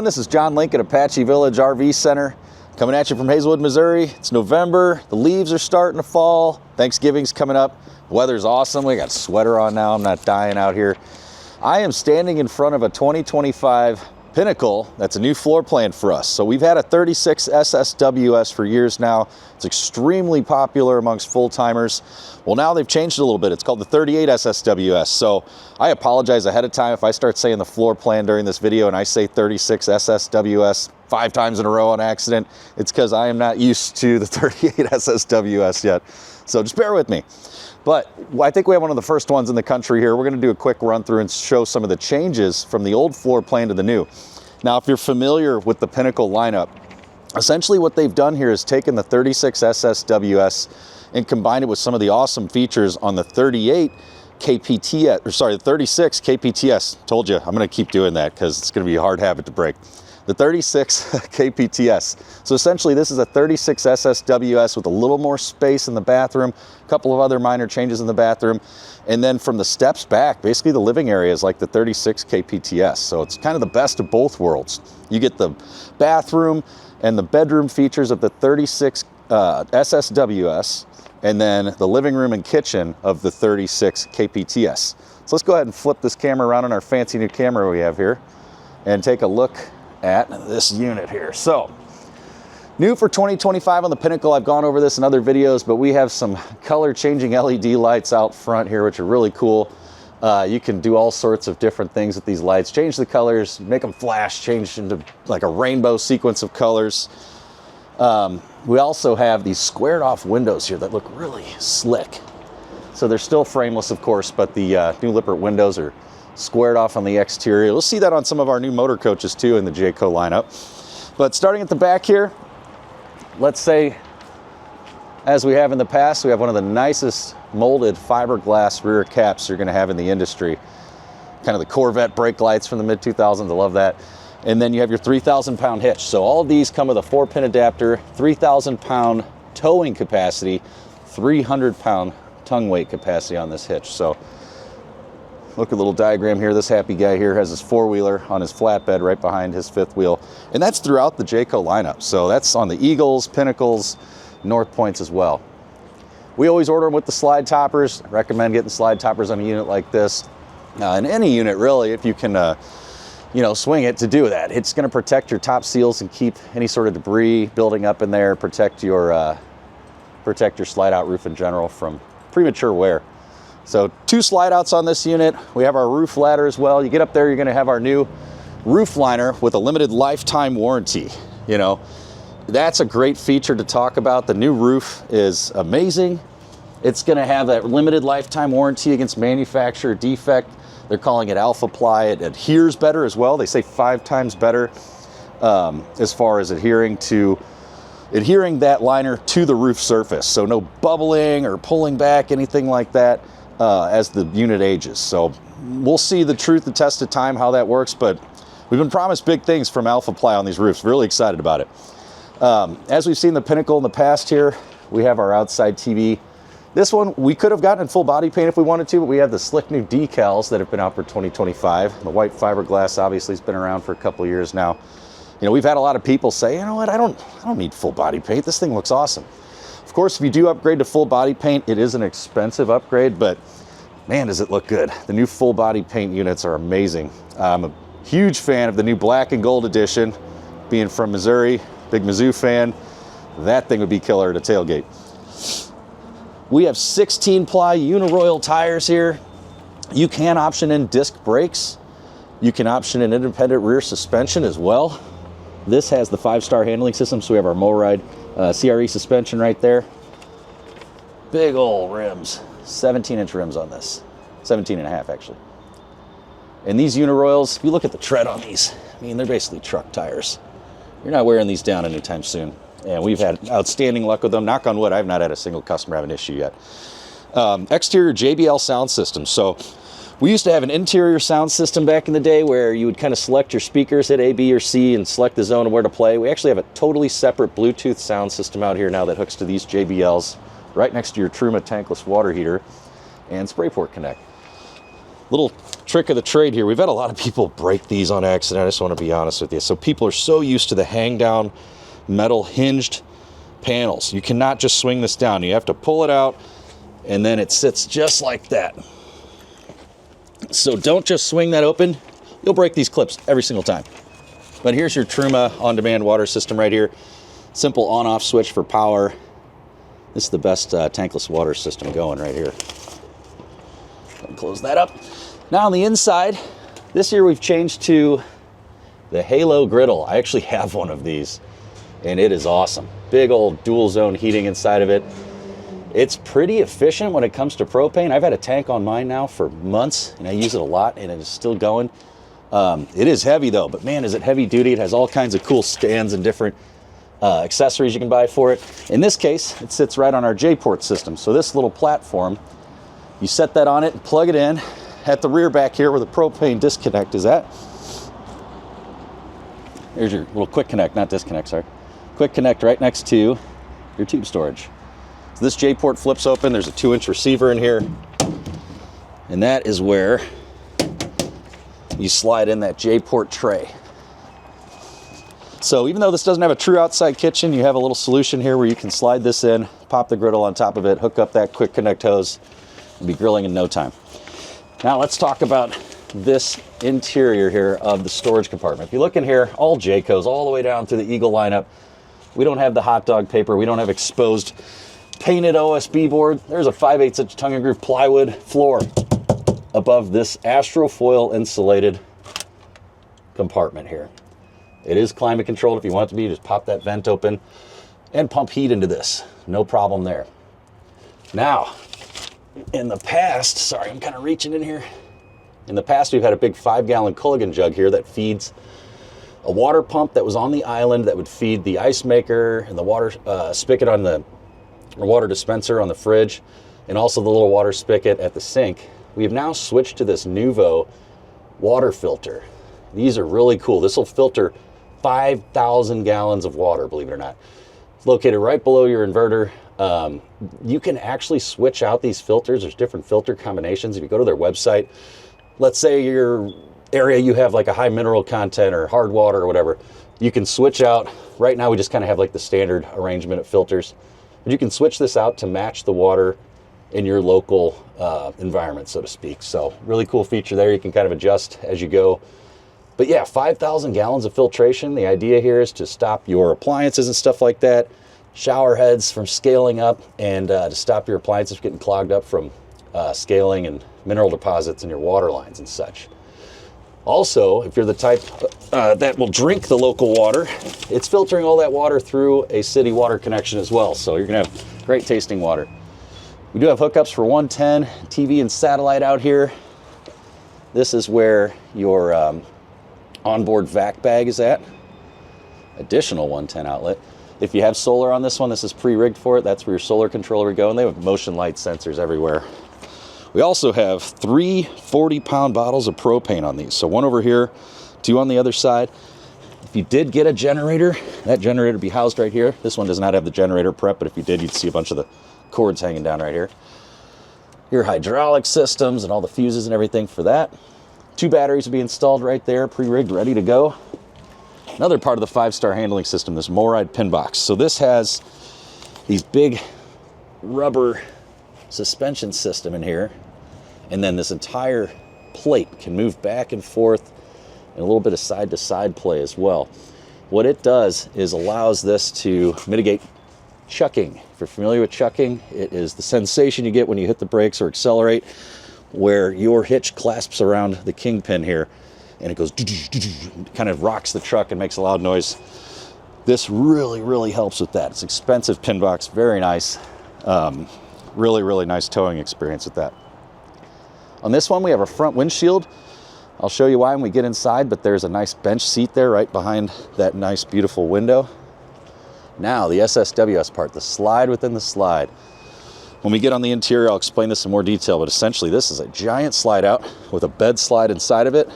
This is John Link at Apache Village RV Center, coming at you from Hazelwood, Missouri. It's November, the leaves are starting to fall, Thanksgiving's coming up, the weather's awesome, we got a sweater on now, I'm not dying out here. I am standing in front of a 2025 Pinnacle. That's a new floor plan for us. So we've had a 36 SSWS for years now. It's extremely popular amongst full-timers. Well, now they've changed it a little bit. It's called the 38 SSWS. So I apologize ahead of time if I start saying the floor plan during this video and I say 36 SSWS 5 times in a row on accident. It's because I am not used to the 38 SSWS yet. So just bear with me. But I think we have one of the first ones in the country here. We're going to do a quick run through and show some of the changes from the old floor plan to the new. Now, if you're familiar with the Pinnacle lineup, essentially what they've done here is taken the 36 SSWS and combined it with some of the awesome features on the 38 KPTS, or sorry, the 36 KPTS. Told you, I'm going to keep doing that because it's going to be a hard habit to break. The 36 KPTS. So essentially this is a 36 SSWS with a little more space in the bathroom, a couple of other minor changes in the bathroom, and then from the steps back, basically the living area is like the 36 KPTS. So it's kind of the best of both worlds. You get the bathroom and the bedroom features of the 36 SSWS, and then the living room and kitchen of the 36 KPTS. So let's go ahead and flip this camera around on our fancy new camera we have here and take a look at this unit here. So new for 2025 on the Pinnacle. I've gone over this in other videos, but we have some color changing LED lights out front here, which are really cool. You can do all sorts of different things with these lights, change the colors, make them flash, change into like a rainbow sequence of colors. We also have these squared off windows here that look really slick. So they're still frameless, of course, but the new Lippert windows are squared off on the exterior. We'll see that on some of our new motor coaches too in the Jayco lineup. But starting at the back here, let's say, as we have in the past, we have one of the nicest molded fiberglass rear caps you're going to have in the industry. Kind of the Corvette brake lights from the mid-2000s, I love that. And then you have your 3,000-pound hitch. So all of these come with a 4-pin adapter, 3,000-pound towing capacity, 300-pound tongue weight capacity on this hitch. So look at the little diagram here. This happy guy here has his 4-wheeler on his flatbed right behind his 5th wheel. And that's throughout the Jayco lineup. So that's on the Eagles, Pinnacles, North Points as well. We always order them with the slide toppers. I recommend getting slide toppers on a unit like this. In any unit really, if you can swing it to do that. It's going to protect your top seals and keep any sort of debris building up in there, protect your slide out roof in general from premature wear. So 2 slide outs on this unit. We have our roof ladder as well. You get up there, you're going to have our new roof liner with a limited lifetime warranty. You know, that's a great feature to talk about. The new roof is amazing. It's going to have that limited lifetime warranty against manufacturer defect. They're calling it Alpha Ply. It adheres better as well. They say 5 times better as far as adhering that liner to the roof surface. So no bubbling or pulling back, anything like that. As the unit ages. So we'll see the truth, the test of time, how that works, but we've been promised big things from Alpha Ply on these roofs. Really excited about it. As we've seen the Pinnacle in the past here, we have our outside TV. This one we could have gotten in full body paint if we wanted to, but we have the slick new decals that have been out for 2025. The white fiberglass obviously has been around for a couple of years now. You know, we've had a lot of people say, you know what, I don't need full body paint. This thing looks awesome. Of course, if you do upgrade to full body paint, it is an expensive upgrade, but man, does it look good. The new full body paint units are amazing. I'm a huge fan of the new black and gold edition. Being from Missouri, big Mizzou fan, that thing would be killer at a tailgate. We have 16-ply Uniroyal tires here. You can option in disc brakes. You can option in independent rear suspension as well. This has the 5-star handling system, so we have our MoRide CRE suspension right there. Big old rims, 17-inch rims on this, 17.5 actually. And these Uniroyals, if you look at the tread on these, I mean, they're basically truck tires. You're not wearing these down anytime soon. And we've had outstanding luck with them. Knock on wood, I've not had a single customer have an issue yet. Exterior JBL sound system. So we used to have an interior sound system back in the day where you would kind of select your speakers, hit A, B, or C, and select the zone of where to play. We actually have a totally separate Bluetooth sound system out here now that hooks to these JBLs right next to your Truma tankless water heater and spray port connect. Little trick of the trade here. We've had a lot of people break these on accident. I just want to be honest with you. So people are so used to the hang down metal hinged panels. You cannot just swing this down. You have to pull it out, and then it sits just like that. So don't just swing that open. You'll break these clips every single time. But here's your Truma on-demand water system right here. Simple on-off switch for power. This is the best tankless water system going right here. Close that up. Now on the inside, this year we've changed to the Halo griddle. I actually have one of these, and it is awesome. Big old dual zone heating inside of it. It's pretty efficient when it comes to propane. I've had a tank on mine now for months, and I use it a lot, and it is still going. It is heavy though, but man, is it heavy duty. It has all kinds of cool stands and different accessories you can buy for it. In this case, it sits right on our J-port system. So this little platform, you set that on it and plug it in at the rear back here where the propane disconnect is at. There's your little quick connect, not disconnect, sorry. Quick connect right next to your tube storage. So this J-port flips open. There's a 2-inch receiver in here. And that is where you slide in that J-port tray. So even though this doesn't have a true outside kitchen, you have a little solution here where you can slide this in, pop the griddle on top of it, hook up that quick connect hose, and be grilling in no time. Now let's talk about this interior here of the storage compartment. If you look in here, all Jaycos, all the way down through the Eagle lineup. We don't have the hot dog paper. We don't have exposed painted OSB board. There's a 5/8" tongue and groove plywood floor above this Astrofoil insulated compartment here. It is climate controlled if you want it to be. You just pop that vent open and pump heat into this. No problem there. Now, in the past, sorry, I'm kind of reaching in here. In the past, we've had a big 5-gallon Culligan jug here that feeds a water pump that was on the island that would feed the ice maker and the water spigot on the water dispenser on the fridge, and also the little water spigot at the sink. We have now switched to this Nuvo water filter. These are really cool. This will filter 5,000 gallons of water, believe it or not. It's located right below your inverter. You can actually switch out these filters. There's different filter combinations. If you go to their website, let's say your area you have like a high mineral content or hard water or whatever, you can switch out. Right now we just kind of have like the standard arrangement of filters, but you can switch this out to match the water in your local environment, so to speak. So really cool feature there. You can kind of adjust as you go. But yeah, 5,000 gallons of filtration. The idea here is to stop your appliances and stuff like that, shower heads from scaling up, and to stop your appliances from getting clogged up from scaling and mineral deposits in your water lines and such. Also, if you're the type that will drink the local water, it's filtering all that water through a city water connection as well. So you're gonna have great tasting water. We do have hookups for 110, TV and satellite out here. This is where your onboard vac bag is at. Additional 110 outlet. If you have solar on this one, this is pre-rigged for it. That's where your solar controller would go, and they have motion light sensors everywhere. We also have 3 40-pound bottles of propane on these. So one over here, 2 on the other side. If you did get a generator, that generator would be housed right here. This one does not have the generator prep, but if you did, you'd see a bunch of the cords hanging down right here. Your hydraulic systems and all the fuses and everything for that. 2 batteries will be installed right there, pre-rigged, ready to go. Another part of the 5-star handling system, this MORryde pin box. So this has these big rubber suspension system in here, and then this entire plate can move back and forth, and a little bit of side-to-side play as well. What it does is allows this to mitigate chucking. If you're familiar with chucking, it is the sensation you get when you hit the brakes or accelerate, where your hitch clasps around the kingpin here, and it goes, kind of rocks the truck and makes a loud noise. This really, really helps with that. It's an expensive pin box, very nice. Really, really nice towing experience with that. On this one, we have a front windshield. I'll show you why when we get inside, but there's a nice bench seat there right behind that nice, beautiful window. Now, the SSWS part, the slide within the slide. When we get on the interior, I'll explain this in more detail, but essentially this is a giant slide out with a bed slide inside of it,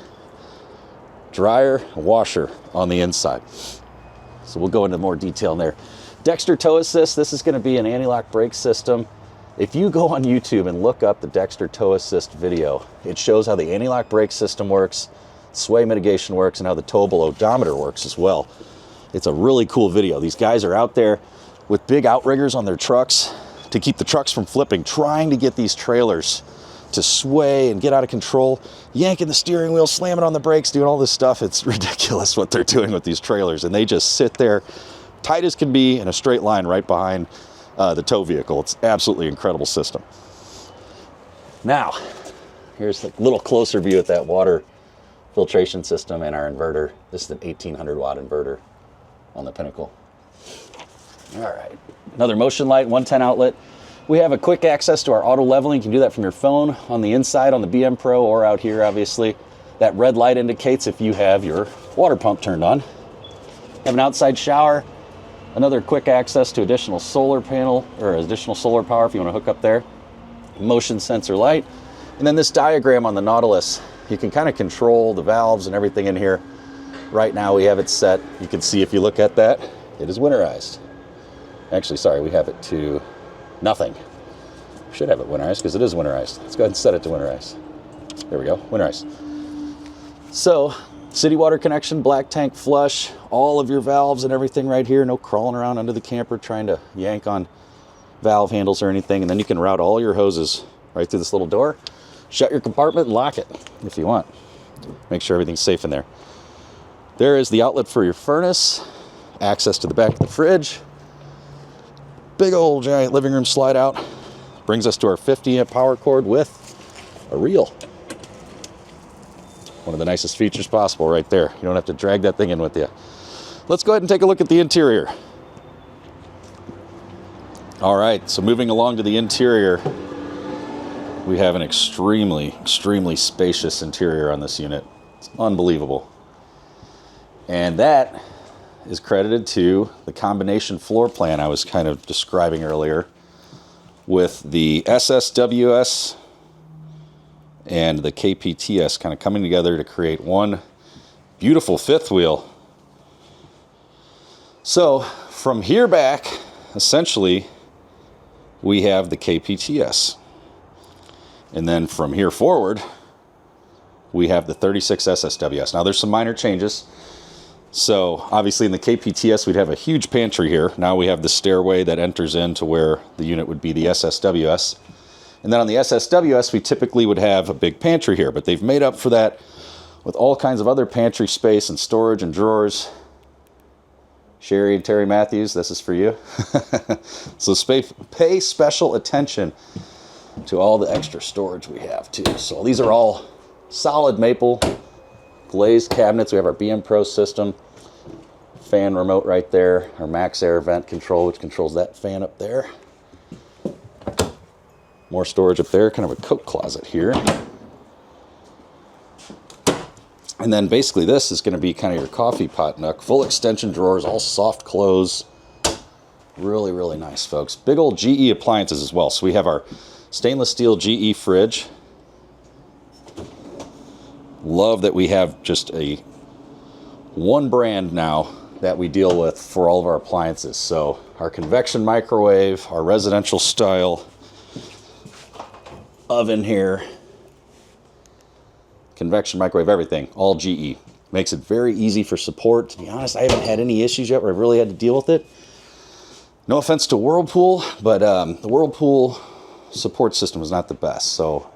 dryer, washer on the inside. So we'll go into more detail in there. Dexter tow assist, this is going to be an anti-lock brake system. If you go on YouTube and look up the Dexter Tow Assist video, it shows how the anti-lock brake system works, sway mitigation works, and how the towable odometer works as well. It's a really cool video. These guys are out there with big outriggers on their trucks to keep the trucks from flipping, trying to get these trailers to sway and get out of control, yanking the steering wheel, slamming on the brakes, doing all this stuff. It's ridiculous what they're doing with these trailers. And they just sit there tight as can be in a straight line right behind the tow vehicle. It's absolutely incredible system. Now, here's a little closer view at that water filtration system and our inverter. This is an 1800 watt inverter on the Pinnacle. All right, another motion light, 110 outlet. We have a quick access to our auto leveling. You can do that from your phone on the inside on the BM Pro or out here, obviously. That red light indicates if you have your water pump turned on. Have an outside shower, another quick access to additional solar panel or additional solar power if you want to hook up there. Motion sensor light. And then this diagram on the Nautilus, you can kind of control the valves and everything in here. Right now we have it set. You can see if you look at that, it is winterized. Actually, sorry, we have it to nothing. We should have it winterized because it is winterized. Let's go ahead and set it to winterized. There we go, winterized. So, city water connection, black tank flush, all of your valves and everything right here. No crawling around under the camper trying to yank on valve handles or anything. And then you can route all your hoses right through this little door. Shut your compartment and lock it if you want. Make sure everything's safe in there. There is the outlet for your furnace, access to the back of the fridge. Big old giant living room slide out. Brings us to our 50 amp power cord with a reel. One of the nicest features possible right there. You don't have to drag that thing in with you. Let's go ahead and take a look at the interior. All right, so moving along to the interior, we have an extremely spacious interior on this unit. It's unbelievable. And that is credited to the combination floor plan I was kind of describing earlier with the SSWS and the KPTS kind of coming together to create one beautiful fifth wheel. So from here back, essentially, we have the KPTS. And then from here forward, we have the 36 SSWS. Now there's some minor changes. So obviously in the KPTS, we'd have a huge pantry here. Now we have the stairway that enters into where the unit would be the SSWS. And then on the SSWS, we typically would have a big pantry here, but they've made up for that with all kinds of other pantry space and storage and drawers. Sherry and Terry Matthews, this is for you. So pay special attention to all the extra storage we have too. So these are all solid maple glazed cabinets. We have our BM Pro system, fan remote right there, our Max Air vent control, which controls that fan up there. More storage up there, kind of a coat closet here. And then basically this is going to be kind of your coffee pot nook. Full extension drawers, all soft close. Really, really nice, folks. Big old GE appliances as well. So we have our stainless steel GE fridge. Love that we have just one brand now that we deal with for all of our appliances. So our convection microwave, our residential style oven here, convection microwave, everything, all GE. Makes it very easy for support. To be honest, I haven't had any issues yet where I've really had to deal with it. No offense to Whirlpool, but the Whirlpool support system is not the best. So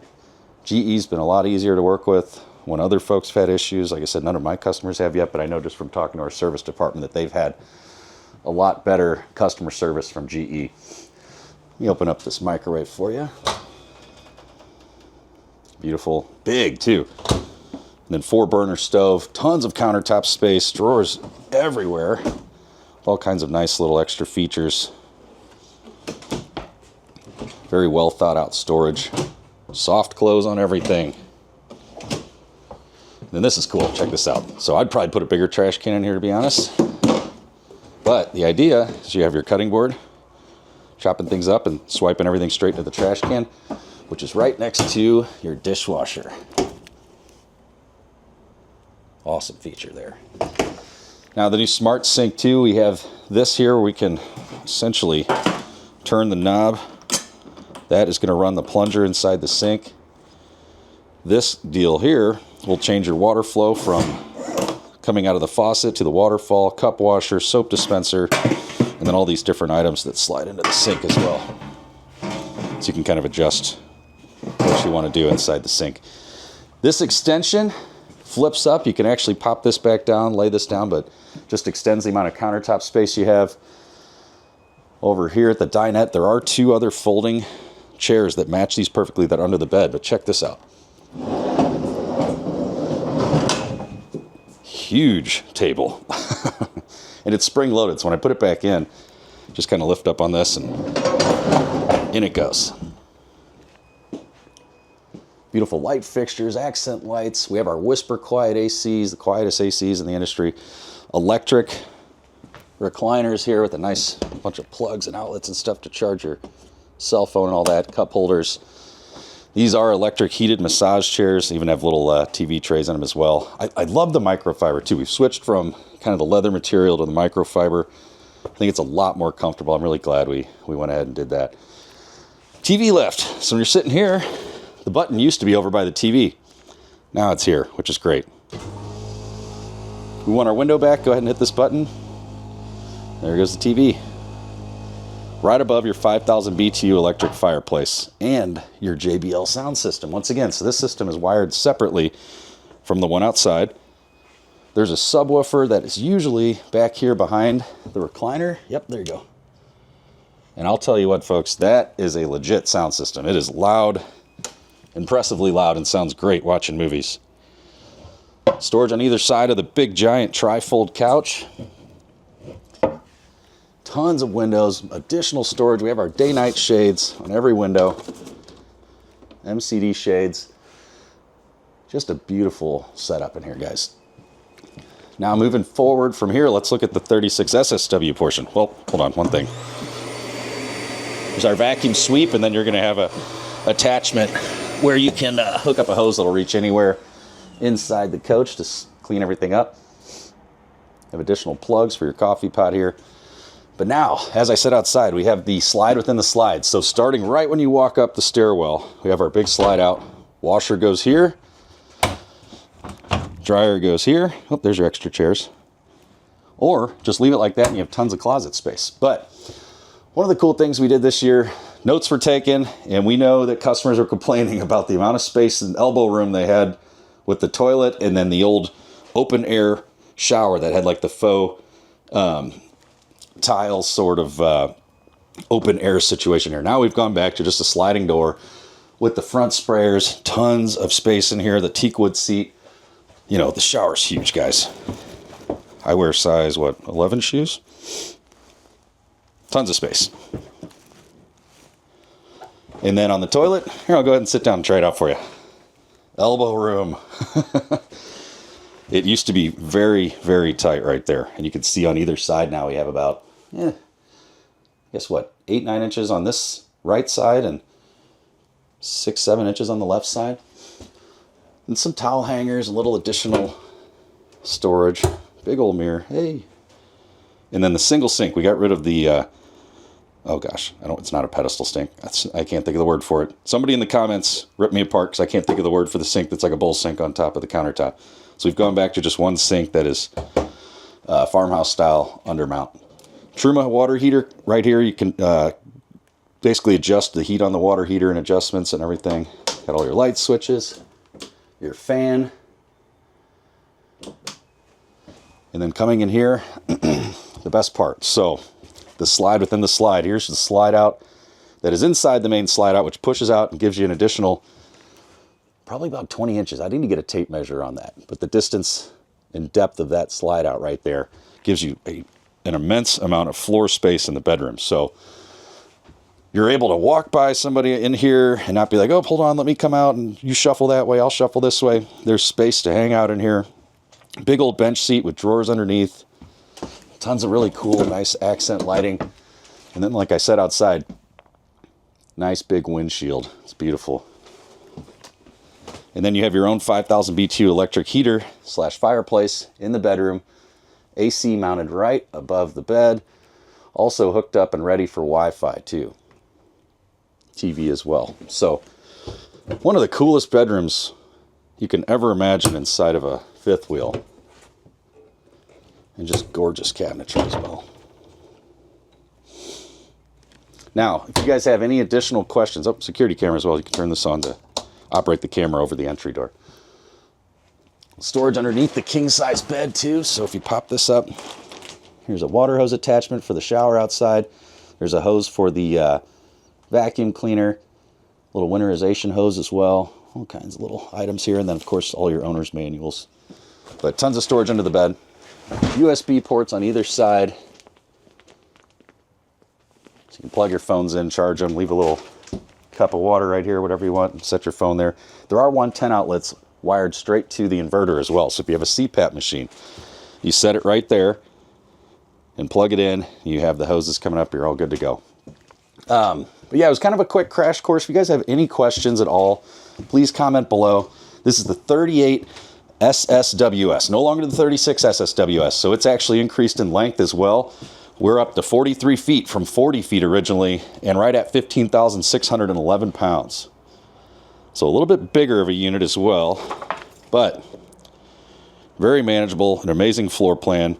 GE's been a lot easier to work with. When other folks have had issues, like I said, none of my customers have yet, but I know just from talking to our service department that they've had a lot better customer service from GE. Let me open up this microwave for you. Beautiful, big too. And then 4-burner stove, tons of countertop space, drawers everywhere. All kinds of nice little extra features. Very well thought out storage. Soft close on everything. And this is cool, check this out. So I'd probably put a bigger trash can in here to be honest. But the idea is you have your cutting board, chopping things up and swiping everything straight into the trash can, which is right next to your dishwasher. Awesome feature there. Now the new smart sink too, we have this here where we can essentially turn the knob That is going to run the plunger inside the sink. This deal here will change your water flow from coming out of the faucet to the waterfall, cup washer, soap dispenser, and then all these different items that slide into the sink as well. So you can kind of adjust what you want to do inside the sink. This extension flips up. You can actually pop this back down, lay this down, but just extends the amount of countertop space you have. Over here at the dinette, there are 2 other folding chairs that match these perfectly that are under the bed, but check this out. Huge table. And it's spring loaded, so when I put it back in, just kind of lift up on this and in it goes. Beautiful light fixtures, accent lights. We have our Whisper Quiet ACs, the quietest ACs in the industry. Electric recliners here with a nice bunch of plugs and outlets and stuff to charge your cell phone and all that. Cup holders. These are electric heated massage chairs. They even have little TV trays in them as well. I love the microfiber too. We've switched from kind of the leather material to the microfiber. I think it's a lot more comfortable. I'm really glad we went ahead and did that. TV lift. So when you're sitting here, the button used to be over by the TV. Now it's here, which is great. We want our window back. Go ahead and hit this button. There goes the TV. Right above your 5,000 BTU electric fireplace and your JBL sound system. Once again, so this system is wired separately from the one outside. There's a subwoofer that is usually back here behind the recliner. Yep, there you go. And I'll tell you what, folks, that is a legit sound system. It is loud, impressively loud, and sounds great watching movies. Storage on either side of the big giant tri-fold couch. Tons of windows, additional storage. We have our day-night shades on every window. MCD shades. Just a beautiful setup in here, guys. Now moving forward from here, let's look at the 36 SSW portion. Well, hold on, one thing. There's our vacuum sweep, and then you're going to have a attachment where you can hook up a hose that'll reach anywhere inside the coach to clean everything up. Have additional plugs for your coffee pot here. But now, as I said outside, we have the slide within the slide. So starting right when you walk up the stairwell, we have our big slide out. Washer goes here. Dryer goes here. Oh, there's your extra chairs. Or just leave it like that and you have tons of closet space. But one of the cool things we did this year, notes were taken, and we know that customers are complaining about the amount of space and elbow room they had with the toilet and then the old open air shower that had like the faux tile sort of open air situation here. Now we've gone back to just a sliding door with the front sprayers, tons of space in here, the teak wood seat. You know, the shower's huge, guys. I wear size, 11 shoes? Tons of space. And then on the toilet, here, I'll go ahead and sit down and try it out for you. Elbow room. It used to be very, very tight right there. And you can see on either side now we have about, guess what, 8-9 inches on this right side and 6-7 inches on the left side. And some towel hangers, a little additional storage. Big old mirror. Hey. And then the single sink. We got rid of the, oh gosh, it's not a pedestal sink. I can't think of the word for it. Somebody in the comments rip me apart because I can't think of the word for the sink that's like a bowl sink on top of the countertop. So we've gone back to just one sink that is farmhouse style undermount. Truma water heater right here. You can basically adjust the heat on the water heater and adjustments and everything. Got all your light switches, your fan. And then coming in here, the best part. So the slide within the slide. Here's the slide out that is inside the main slide out, which pushes out and gives you an additional probably about 20 inches. I need to get a tape measure on that. But the distance and depth of that slide out right there gives you an immense amount of floor space in the bedroom. So you're able to walk by somebody in here and not be like, oh, hold on, let me come out and you shuffle that way, I'll shuffle this way. There's space to hang out in here. Big old bench seat with drawers underneath. Tons of really cool, nice accent lighting. And then, like I said, outside, nice big windshield. It's beautiful. And then you have your own 5,000 BTU electric heater / fireplace in the bedroom. AC mounted right above the bed. Also hooked up and ready for Wi-Fi too. TV as well. So one of the coolest bedrooms you can ever imagine inside of a fifth wheel. And just gorgeous cabinetry as well. Now, if you guys have any additional questions, oh, security camera as well, you can turn this on to operate the camera over the entry door. Storage underneath the king size bed too, so if you pop this up, here's a water hose attachment for the shower outside. There's a hose for the vacuum cleaner, little winterization hose as well, all kinds of little items here, and then of course all your owner's manuals. But tons of storage under the bed. USB ports on either side. So you can plug your phones in, charge them, leave a little cup of water right here, whatever you want, and set your phone there. There are 110 outlets wired straight to the inverter as well. So if you have a CPAP machine, you set it right there and plug it in. You have the hoses coming up, you're all good to go. But yeah, it was kind of a quick crash course. If you guys have any questions at all, please comment below. This is the 38 SSWS, no longer the 36 SSWS. So it's actually increased in length as well. We're up to 43 feet from 40 feet originally, and right at 15,611 pounds. So a little bit bigger of a unit as well, but very manageable, an amazing floor plan,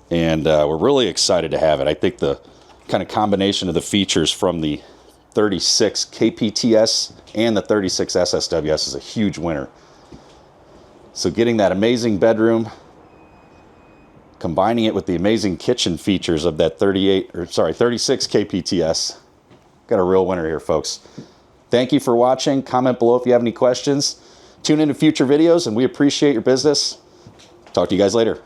and we're really excited to have it. I think the kind of combination of the features from the 36 KPTS and the 36 SSWS is a huge winner. So getting that amazing bedroom, combining it with the amazing kitchen features of that 36 KPTS, got a real winner here, folks. Thank you for watching. Comment below if you have any questions. Tune into future videos, and we appreciate your business. Talk to you guys later.